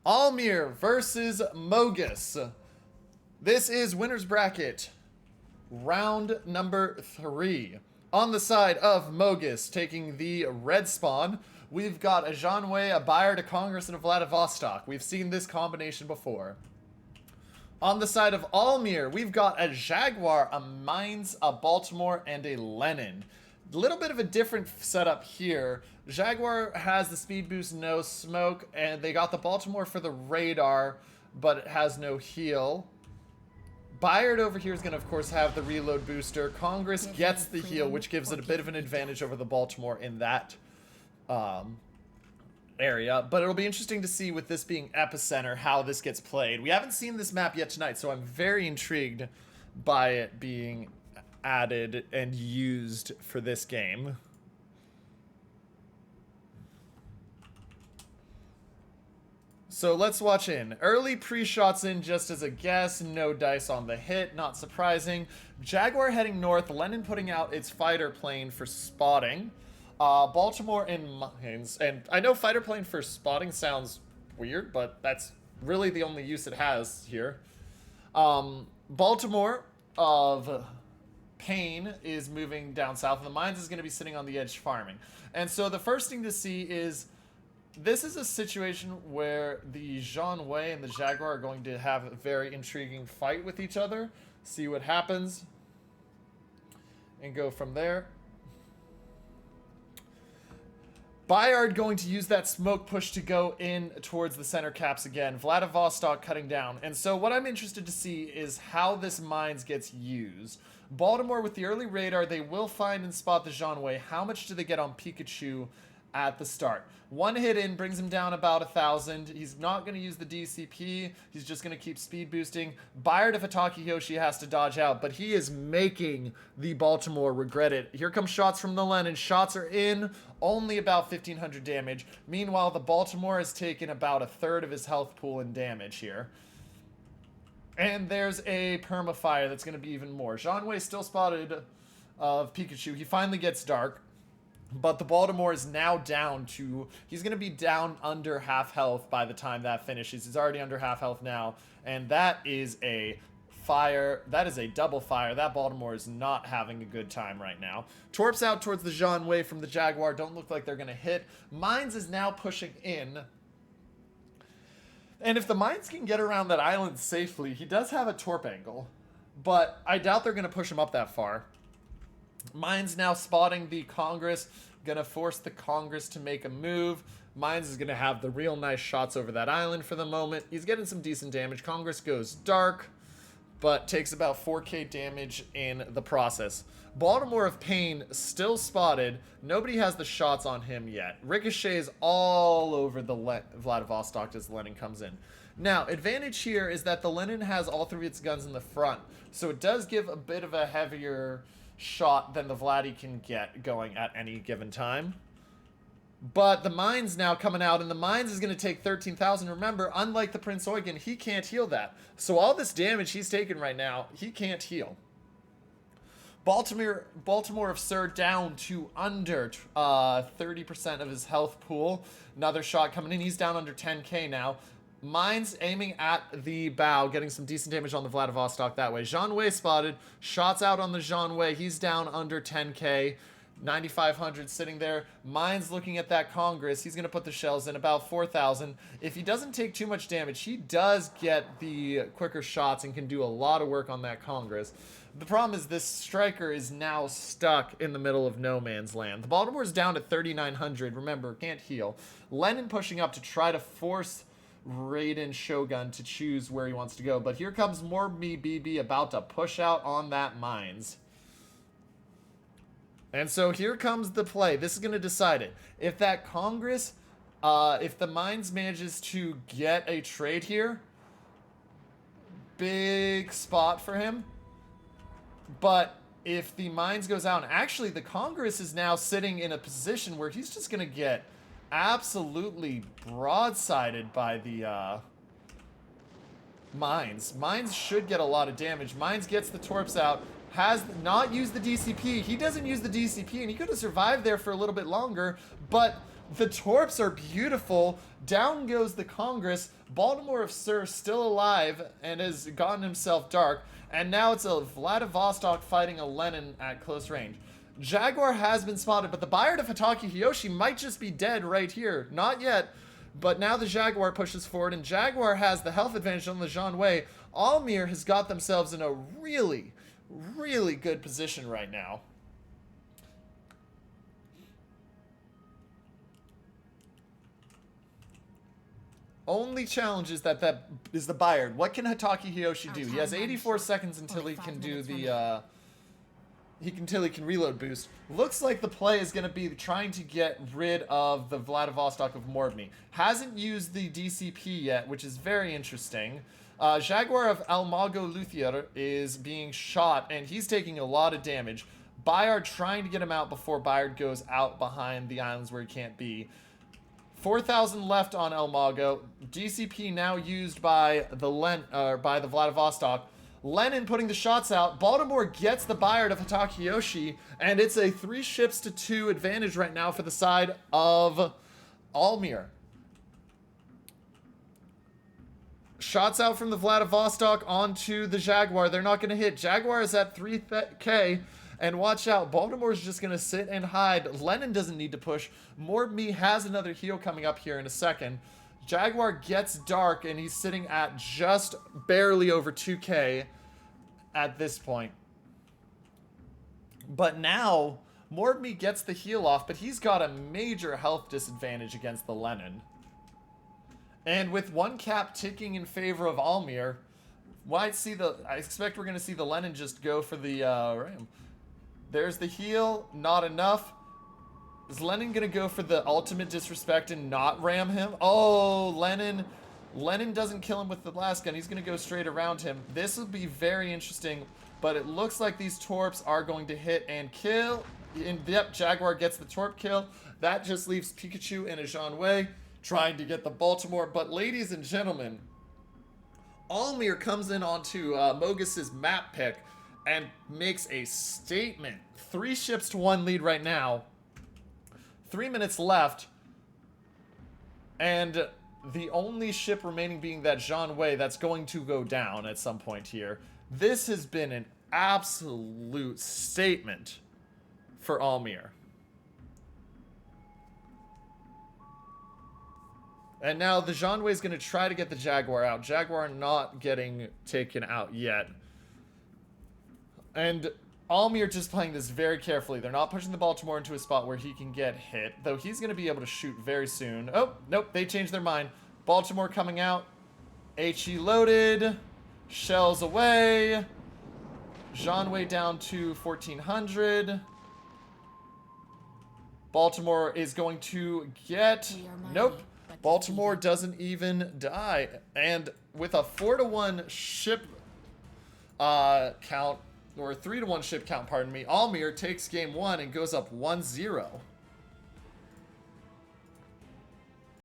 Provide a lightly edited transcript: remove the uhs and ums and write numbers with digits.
ALMIR versus MOGUS. This is winner's bracket, round number 3. On the side of MOGUS, taking the red spawn, we've got a Jean Wei, a Bayard, a Congress, and a Vladivostok. We've seen this combination before. On the side of ALMIR, we've got a Jaguar, a Mainz, a Baltimore, and a Lenin. A little bit of a different setup here. Jaguar has the speed boost, no smoke, and they got the Baltimore for the radar, but it has no heal. Bayard over here is going to, of course, have the reload booster. Congress gets the heal, which gives it a bit of an advantage over the Baltimore in that area. But it'll be interesting to see, with this being Epicenter, how this gets played. We haven't seen this map yet tonight, so I'm very intrigued by it being added and used for this game. So let's watch in. Early pre-shots in just as a guess. No dice on the hit. Not surprising. Jaguar heading north. Lenin putting out its fighter plane for spotting. Baltimore and Mainz. And I know fighter plane for spotting sounds weird, but that's really the only use it has here. Baltimore of Payne is moving down south, and the Mainz is going to be sitting on the edge farming. And so the first thing to see is, this is a situation where the Jean Wei and the Jaguar are going to have a very intriguing fight with each other. See what happens. And go from there. Bayard going to use that smoke push to go in towards the center caps again. Vladivostok cutting down. And so what I'm interested to see is how this Mainz gets used. Baltimore with the early radar, they will find and spot the Jean Wei. How much do they get on Pikachu at the start? One hit in brings him down about 1,000. He's not going to use the DCP. He's just going to keep speed boosting. Bayard of Ataki Yoshi has to dodge out, but he is making the Baltimore regret it. Here come shots from the Lenin. Shots are in, only about 1,500 damage. Meanwhile, the Baltimore has taken about a third of his health pool in damage here. And there's a permafire that's going to be even more. Jean Wei still spotted of Pikachu. He finally gets dark. But the Baltimore is now down to, he's going to be down under half health by the time that finishes. He's already under half health now. And that is a fire. That is a double fire. That Baltimore is not having a good time right now. Torps out towards the Jean Wei from the Jaguar. Don't look like they're going to hit. Mainz is now pushing in. And if the Mainz can get around that island safely, he does have a torp angle. But I doubt they're going to push him up that far. Mainz now spotting the Congress, gonna force the Congress to make a move. Mainz is gonna have the real nice shots over that island for the moment. He's getting some decent damage. Congress goes dark, but takes about 4k damage in the process. Baltimore of Payne still spotted. Nobody has the shots on him yet. Ricochet is all over the Vladivostok as Lenin comes in. Now, advantage here is that the Lenin has all 3 of its guns in the front, so it does give a bit of a heavier shot than the Vladdy can get going at any given time. But the Mainz now coming out, and the Mainz is going to take 13,000. Remember, unlike the Prince Eugen, he can't heal that. So all this damage he's taking right now, he can't heal. Baltimore of Sir down to under 30% of his health pool. Another shot coming in. He's down under 10k now. Mainz aiming at the bow, getting some decent damage on the Vladivostok that way. Jean Wei spotted. Shots out on the Jean Wei. He's down under 10k. 9,500 sitting there. Mainz looking at that Congress. He's going to put the shells in about 4,000. If he doesn't take too much damage, he does get the quicker shots and can do a lot of work on that Congress. The problem is this striker is now stuck in the middle of no man's land. The Baltimore's down to 3,900. Remember, can't heal. Lenin pushing up to try to force Raiden Shogun to choose where he wants to go. But here comes more Me BB about to push out on that Mainz. And so here comes the play. This is going to decide it. If that Congress, if the Mainz manages to get a trade here, big spot for him. But if the Mainz goes out, and actually the Congress is now sitting in a position where he's just going to get absolutely broadsided by the Mainz. Mainz should get a lot of damage. Mainz gets the Torps out, has not used the DCP. He doesn't use the DCP, and he could have survived there for a little bit longer, but The torps are beautiful. Down goes the Congress. Baltimore of Sir still alive and has gotten himself dark. And now it's a Vladivostok fighting a Lenin at close range. Jaguar has been spotted, but the Bayard of Hatake Hiyoshi might just be dead right here. Not yet, but now the Jaguar pushes forward, and Jaguar has the health advantage on the Jean Wei. ALMIR has got themselves in a really, really good position right now. Only challenge is that is the Bayard. What can Hatake Hiyoshi do? He has 84 seconds until he can do the until he can reload boost. Looks like the play is going to be trying to get rid of the Vladivostok of Morbny. Hasn't used the DCP yet, which is very interesting. Jaguar of Almago Luthier is being shot, and he's taking a lot of damage. Bayard trying to get him out before Bayard goes out behind the islands where he can't be. 4,000 left on Almago. DCP now used by the Vladivostok. Lenin putting the shots out. Baltimore gets the Bayard of Hatake Hiyoshi, and it's a 3-ships-to-2 advantage right now for the side of ALMIR. Shots out from the Vladivostok onto the Jaguar. They're not going to hit. Jaguar is at 3K, and watch out. Baltimore's just going to sit and hide. Lenin doesn't need to push. Morbny has another heal coming up here in a second. Jaguar gets dark, and he's sitting at just barely over 2K at this point. But now, Morbny gets the heal off, but he's got a major health disadvantage against the Lenin. And with one cap ticking in favor of ALMIR, I expect we're going to see the Lenin just go for the ram. There's the heal, not enough. Is Lenin going to go for the ultimate disrespect and not ram him? Oh, Lenin doesn't kill him with the blast gun. He's going to go straight around him. This will be very interesting, but it looks like these torps are going to hit and kill. Yep, Jaguar gets the torp kill. That just leaves Pikachu and a Jean Wei trying to get the Baltimore. But ladies and gentlemen, ALMIR comes in onto Mogus's map pick and makes a statement. 3-ships-to-1 lead right now. 3 minutes left, and the only ship remaining being that Jean Wei that's going to go down at some point here. This has been an absolute statement for ALMIR. And now the Jean Wei is going to try to get the Jaguar out. Jaguar not getting taken out yet. And ALMIR just playing this very carefully. They're not pushing the Baltimore into a spot where he can get hit, though he's going to be able to shoot very soon. Oh, nope, they changed their mind. Baltimore coming out. HE loaded. Shells away. Jean Wei down to 1,400. Baltimore is going to get... Nope. Baltimore doesn't even die. And with a 4-to-1 ship count, or a 3-to-1 ship count, pardon me, ALMIR takes game 1 and goes up 1-0.